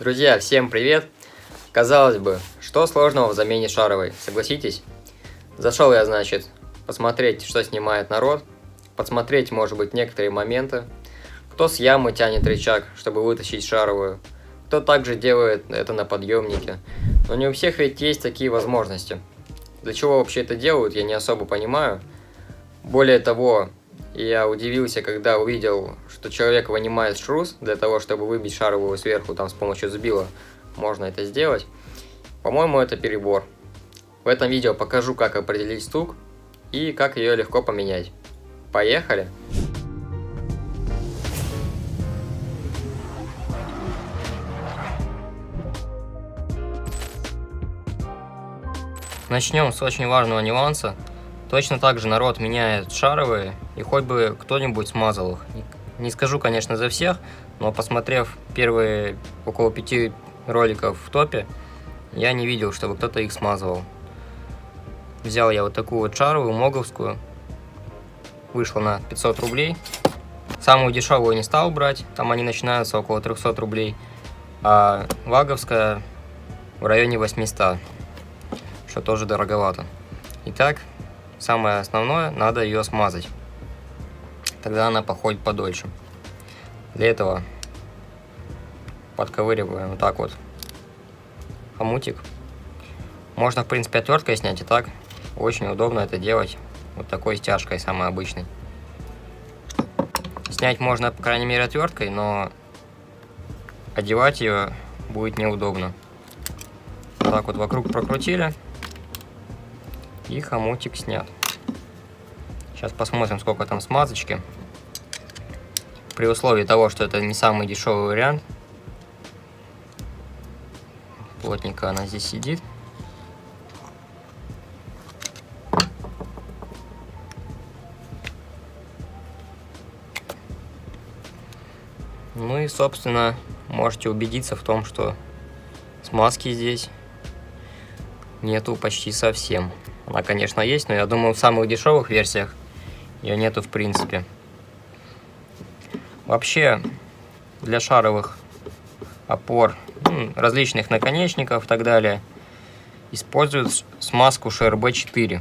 Друзья, всем привет! Казалось бы, что сложного в замене шаровой, согласитесь? Зашел я, значит, посмотреть, что снимает народ, подсмотреть, может быть, некоторые моменты. Кто с ямы тянет рычаг, чтобы вытащить шаровую, кто также делает это на подъемнике. Но не у всех ведь есть такие возможности. Для чего вообще это делают, я не особо понимаю. Более того, я удивился, когда увидел, что человек вынимает шрус для того, чтобы выбить шаровую сверху, там с помощью сбила можно это сделать. По-моему, это перебор. В этом видео покажу, как определить стук и как ее легко поменять. Поехали! Начнем с очень важного нюанса. Точно так же народ меняет шаровые, и хоть бы кто-нибудь смазал их. Не скажу, конечно, за всех, но посмотрев первые около 5 роликов в топе, я не видел, чтобы кто-то их смазывал. Взял я вот такую вот шаровую, моговскую, вышла на 500 рублей. Самую дешевую не стал брать, там они начинаются около 300 рублей, а ваговская в районе 800, что тоже дороговато. Итак, самое основное, надо ее смазать. Тогда она походит подольше. Для этого подковыриваем вот так вот хомутик. Можно, в принципе, отверткой снять, и так очень удобно это делать вот такой стяжкой, самой обычной. Снять можно, по крайней мере, отверткой, но одевать ее будет неудобно. Вот так вот вокруг прокрутили. И хомутик снят. Сейчас посмотрим, сколько там смазочки. При условии того, что это не самый дешевый вариант. Плотненько она здесь сидит. Ну и, собственно, можете убедиться в том, что смазки здесь нету почти совсем. Она, конечно, есть, но я думаю, в самых дешевых версиях ее нету в принципе. Вообще, для шаровых опор, различных наконечников и так далее, используют смазку ШРБ-4.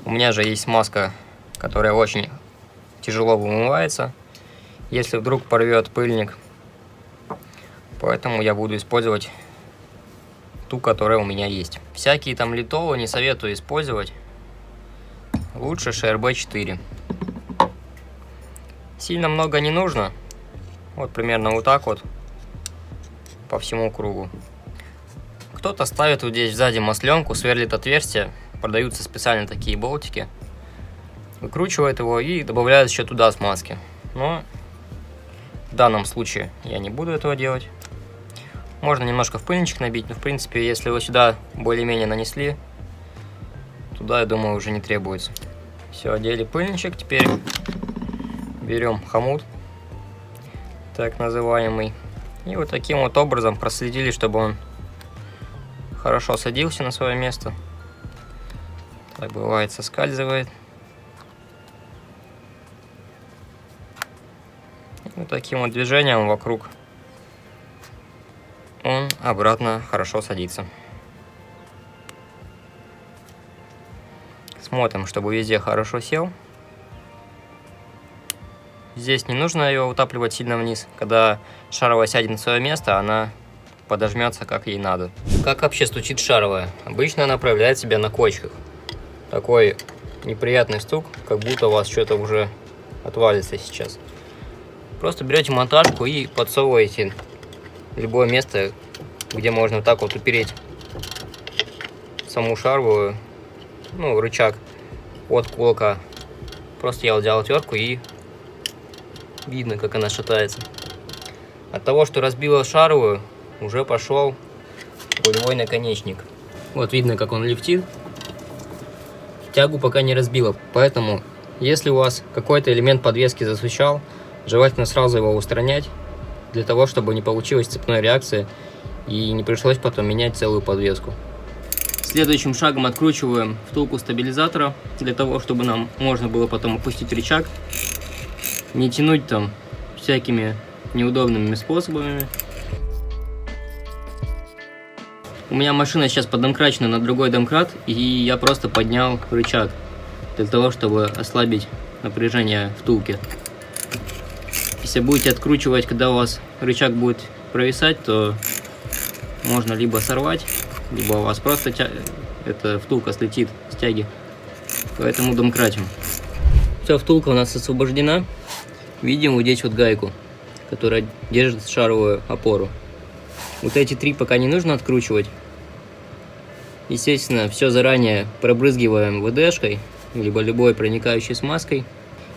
У меня же есть смазка, которая очень тяжело вымывается, если вдруг порвет пыльник. Поэтому я буду использовать ту, которая у меня есть. Всякие там литовы не советую использовать. Лучше ШРБ-4. Сильно много не нужно. Вот примерно вот так вот по всему кругу. Кто-то ставит вот здесь сзади масленку, сверлит отверстие. Продаются специально такие болтики. Выкручивает его и добавляет еще туда смазки. Но в данном случае я не буду этого делать. Можно немножко в пыльничек набить, но в принципе, если вы сюда более-менее нанесли, туда, я думаю, уже не требуется. Все, одели пыльничек, теперь берем хомут, так называемый, и вот таким вот образом проследили, чтобы он хорошо садился на свое место. Так бывает, соскальзывает. И вот таким вот движением вокруг он обратно хорошо садится. Смотрим, чтобы везде хорошо сел. Здесь не нужно ее утапливать сильно вниз. Когда шаровая сядет на свое место, она подожмется как ей надо. Как вообще стучит шаровая? Обычно она проявляет себя на кочках. Такой неприятный стук, как будто у вас что-то уже отвалится сейчас. Просто берете монтажку и подсовываете любое место, где можно вот так вот упереть саму шаровую, рычаг от кулака. Просто я взял отвертку и видно, как она шатается. От того, что разбила шаровую, уже пошел рулевой наконечник. Вот видно, как он лифтит. Тягу пока не разбила, поэтому если у вас какой-то элемент подвески засвечал, желательно сразу его устранять, для того, чтобы не получилось цепной реакции и не пришлось потом менять целую подвеску. Следующим шагом откручиваем втулку стабилизатора, для того, чтобы нам можно было потом опустить рычаг, не тянуть там всякими неудобными способами. У меня машина сейчас поддомкрачена на другой домкрат, и я просто поднял рычаг для того, чтобы ослабить напряжение втулки. Если будете откручивать, когда у вас рычаг будет провисать, то можно либо сорвать, либо у вас просто эта втулка слетит с тяги. Поэтому домкратим. Все, втулка у нас освобождена. Видим вот здесь вот гайку, которая держит шаровую опору. Вот эти три пока не нужно откручивать. Естественно, все заранее пробрызгиваем ВДшкой, либо любой проникающей смазкой.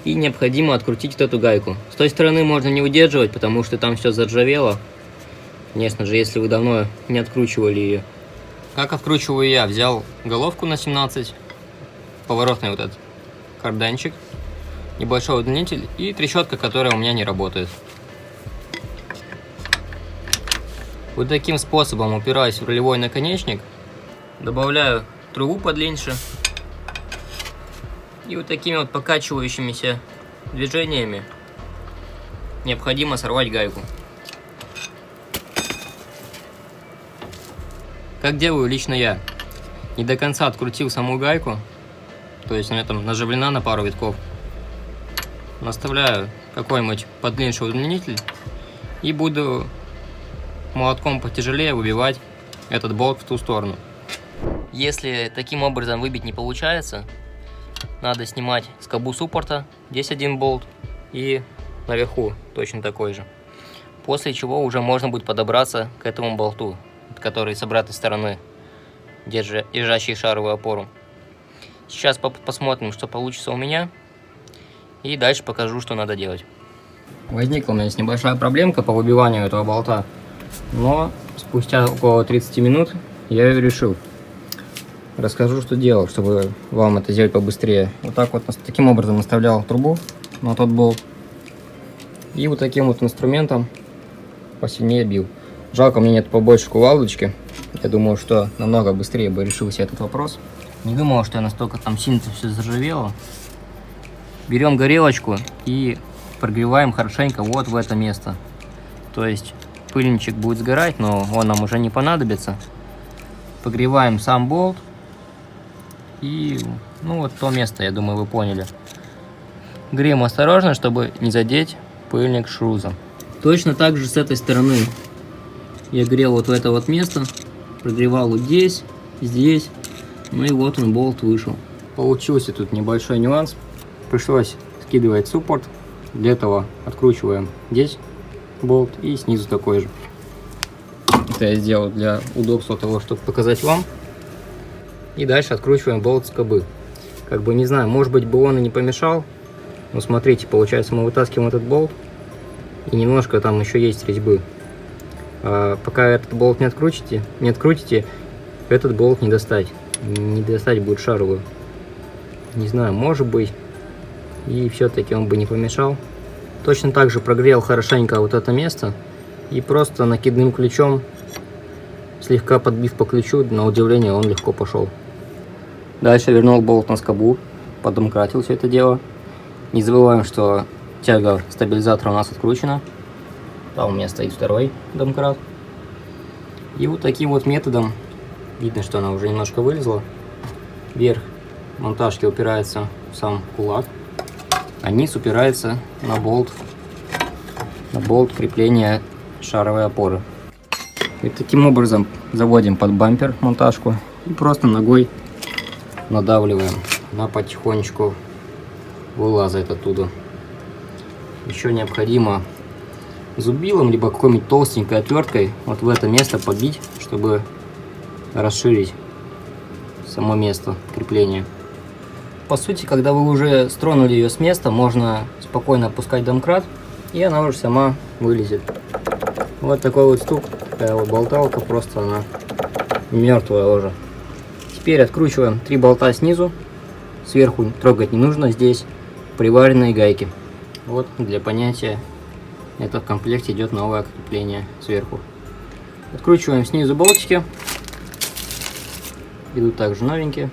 И необходимо открутить вот эту гайку. С той стороны можно не удерживать, потому что там все заржавело. Конечно же, если вы давно не откручивали ее. Как откручиваю я? Взял головку на 17, поворотный вот этот карданчик, небольшой удлинитель и трещотка, которая у меня не работает. Вот таким способом упираюсь в рулевой наконечник, добавляю трубу подлиннее и вот такими вот покачивающимися движениями необходимо сорвать гайку. Как делаю лично я? Не до конца открутил саму гайку, то есть она там наживлена на пару витков. Наставляю какой-нибудь подлиннейший удлинитель и буду молотком потяжелее выбивать этот болт в ту сторону. Если таким образом выбить не получается, надо снимать скобу суппорта, здесь один болт и наверху точно такой же. После чего уже можно будет подобраться к этому болту, который с обратной стороны держащий шаровую опору. Сейчас посмотрим, что получится у меня, и дальше покажу, что надо делать. Возникла у меня здесь небольшая проблемка по выбиванию этого болта, но спустя около 30 минут я ее решил. Расскажу, что делал, чтобы вам это сделать побыстрее. Вот так вот, таким образом наставлял трубу на тот болт, и вот таким вот инструментом посильнее бил. Жалко, мне нет побольше кувалдочки. Я думаю, что намного быстрее бы решился этот вопрос. Не думал, что я настолько там сильно все заржавело. Берем горелочку и прогреваем хорошенько вот в это место. То есть пыльничек будет сгорать, но он нам уже не понадобится. Погреваем сам болт. И ну вот то место, я думаю, вы поняли. Греем осторожно, чтобы не задеть пыльник шруза. Точно так же с этой стороны. Я грел вот в это вот место, прогревал вот здесь, здесь, ну и вот он, болт вышел. Получился тут небольшой нюанс. Пришлось скидывать суппорт. Для этого откручиваем здесь болт и снизу такой же. Это я сделал для удобства того, чтобы показать вам. И дальше откручиваем болт скобы. Как бы не знаю, может быть бы он и не помешал. Но смотрите, получается, мы вытаскиваем этот болт. И немножко там еще есть резьбы. Пока этот болт не открутите, этот болт не достать. Не достать будет шаровую. Не знаю, может быть. И все-таки он бы не помешал. Точно так же прогрел хорошенько вот это место. И просто накидным ключом, слегка подбив по ключу, на удивление он легко пошел. Дальше вернул болт на скобу. Подомкратил все это дело. Не забываем, что тяга стабилизатора у нас откручена. Там у меня стоит второй домкрат. И вот таким вот методом, видно, что она уже немножко вылезла. Верх монтажки упирается в сам кулак, а низ упирается на болт крепления шаровой опоры. И таким образом заводим под бампер монтажку и просто ногой надавливаем. Она потихонечку вылазит оттуда. Еще необходимо зубилом, либо какой-нибудь толстенькой отверткой вот в это место побить, чтобы расширить само место крепления. По сути, когда вы уже стронули ее с места, можно спокойно опускать домкрат, и она уже сама вылезет. Вот такой вот стук, такая вот болталка, просто она мертвая уже. Теперь откручиваем 3 болта снизу, сверху трогать не нужно, здесь приваренные гайки. Вот для понятия, это в комплекте идет новое крепление сверху. Откручиваем снизу болтики, идут также новенькие.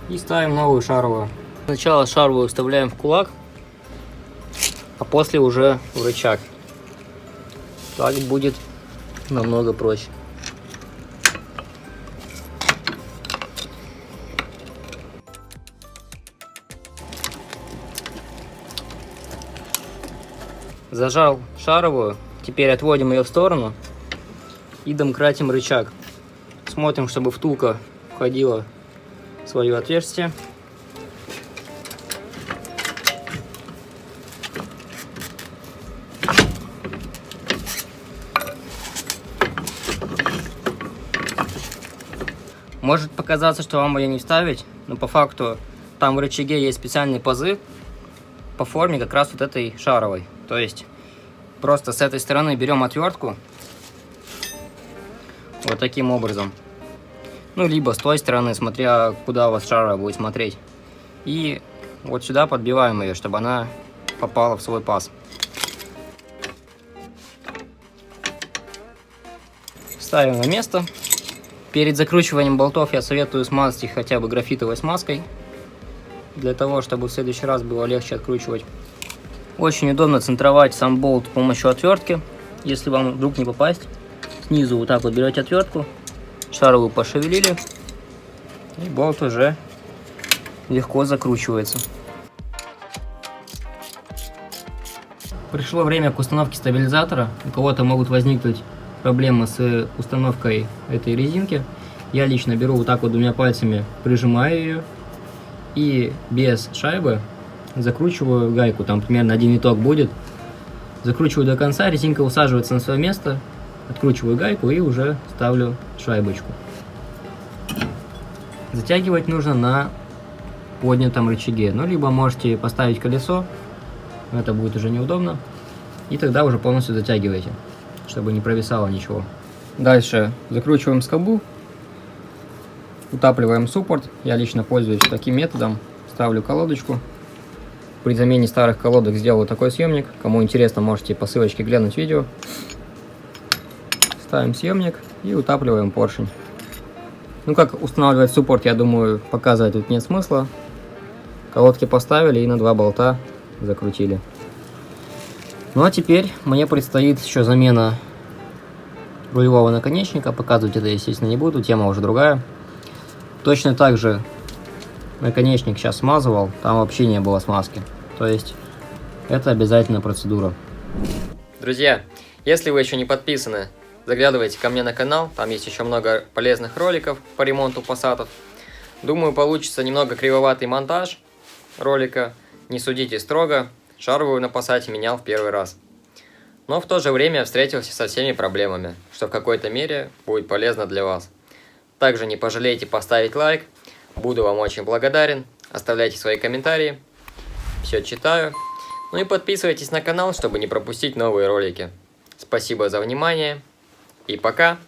И ставим новую шаровую. Сначала шаровую вставляем в кулак, а после уже в рычаг. Так будет намного проще. Зажал шаровую, теперь отводим ее в сторону и домкратим рычаг. Смотрим, чтобы втулка входила в свое отверстие. Может показаться, что вам ее не вставить, но по факту там в рычаге есть специальные пазы по форме как раз вот этой шаровой. То есть просто с этой стороны берем отвертку вот таким образом. Ну, либо с той стороны, смотря куда у вас шаровая будет смотреть. И вот сюда подбиваем ее, чтобы она попала в свой паз. Ставим на место. Перед закручиванием болтов я советую смазать их хотя бы графитовой смазкой, для того, чтобы в следующий раз было легче откручивать. Очень удобно центровать сам болт с помощью отвертки. Если вам вдруг не попасть, снизу вот так вот берете отвертку, шаровую пошевелили, и болт уже легко закручивается. Пришло время к установке стабилизатора. У кого-то могут возникнуть проблемы с установкой этой резинки. Я лично беру вот так вот двумя пальцами, прижимаю ее и без шайбы закручиваю гайку. Там примерно один виток будет. Закручиваю до конца, резинка усаживается на свое место, откручиваю гайку и уже ставлю шайбочку. Затягивать нужно на поднятом рычаге. Ну, либо можете поставить колесо, это будет уже неудобно. И тогда уже полностью затягиваете, чтобы не провисало ничего. Дальше закручиваем скобу, утапливаем суппорт. Я лично пользуюсь таким методом. Ставлю колодочку. При замене старых колодок сделаю такой съемник. Кому интересно, можете по ссылочке глянуть видео. Ставим съемник и утапливаем поршень. Ну, как устанавливать суппорт, я думаю, показывать тут нет смысла. Колодки поставили и на 2 болта закрутили. Ну а теперь мне предстоит еще замена рулевого наконечника. Показывать это, естественно, не буду, тема уже другая. Точно так же наконечник сейчас смазывал, там вообще не было смазки. То есть это обязательная процедура. Друзья, если вы еще не подписаны, заглядывайте ко мне на канал, там есть еще много полезных роликов по ремонту Пассатов. Думаю, получится немного кривоватый монтаж ролика, не судите строго. Шаровую на Пассате менял в первый раз. Но в то же время встретился со всеми проблемами, что в какой-то мере будет полезно для вас. Также не пожалейте поставить лайк, буду вам очень благодарен. Оставляйте свои комментарии, все читаю. Ну и подписывайтесь на канал, чтобы не пропустить новые ролики. Спасибо за внимание и пока!